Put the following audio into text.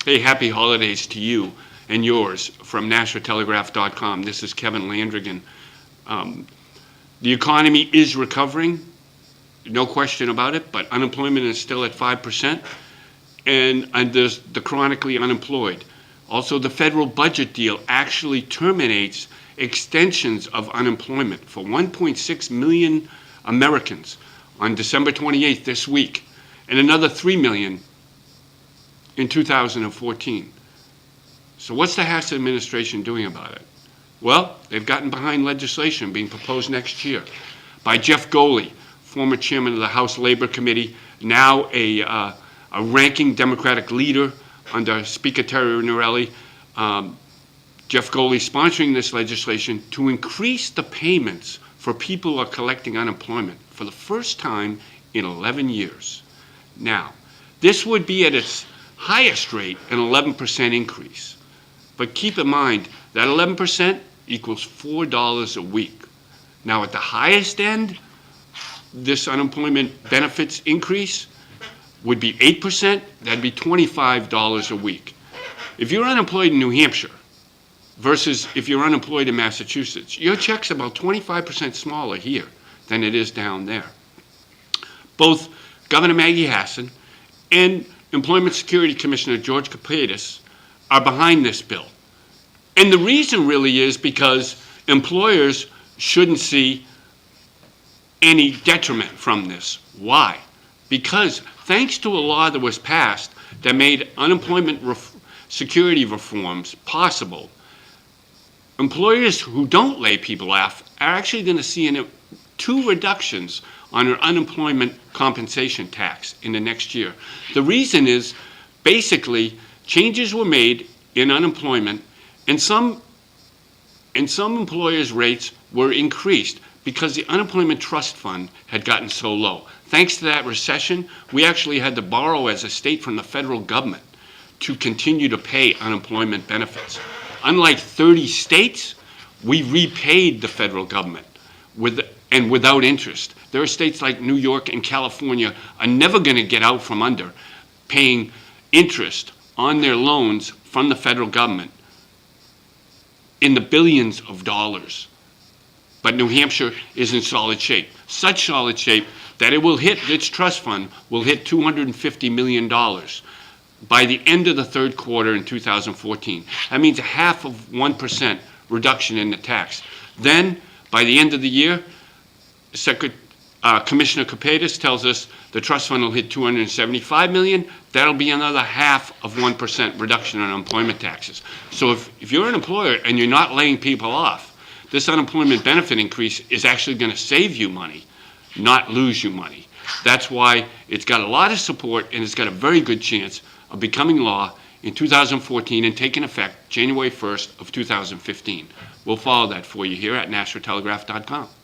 Hey, happy holidays to you and yours from NationalTelegraph.com. This is Kevin Landrigan. The economy is recovering, no question about it, but unemployment is still at 5%, and there's the chronically unemployed. Also, the federal budget deal actually terminates extensions of unemployment for 1.6 million Americans on December 28th this week, and another 3 million in 2014. So what's the Harris administration doing about it? Well, they've gotten behind legislation being proposed next year by Jeff Goley, former chairman of the House Labor Committee, now a ranking Democratic leader under Speaker Terry Norelli. Jeff Goley sponsoring this legislation to increase the payments for people who are collecting unemployment for the first time in 11 years. Now, this would be at its highest rate an 11% increase. But keep in mind that 11% equals $4 a week. Now at the highest end, this unemployment benefits increase would be 8%, that'd be $25 a week. If you're unemployed in New Hampshire versus if you're unemployed in Massachusetts, your check's about 25% smaller here than it is down there. Both Governor Maggie Hassan and Employment Security Commissioner George Kapadas are behind this bill. And the reason really is because employers shouldn't see any detriment from this. Why? Because thanks to a law that was passed that made unemployment security reforms possible, employers who don't lay people off are actually going to see two reductions on their unemployment compensation tax in the next year. The reason is basically changes were made in unemployment, and some employers' rates were increased because the unemployment trust fund had gotten so low. Thanks to that recession, we actually had to borrow as a state from the federal government to continue to pay unemployment benefits. Unlike 30 states, we repaid the federal government without interest. There are states like New York and California are never going to get out from under paying interest on their loans from the federal government in the billions of dollars. But New Hampshire is in solid shape, such solid shape that its trust fund will hit $250 million by the end of the third quarter in 2014. That means a 0.5% reduction in the tax. Then, by the end of the year, Commissioner Kapadas tells us the trust fund will hit $275 million. That'll be another 0.5% reduction in unemployment taxes. So if you're an employer and you're not laying people off, this unemployment benefit increase is actually going to save you money, not lose you money. That's why it's got a lot of support, and it's got a very good chance of becoming law in 2014 and taking effect January 1st of 2015. We'll follow that for you here at NationalTelegraph.com.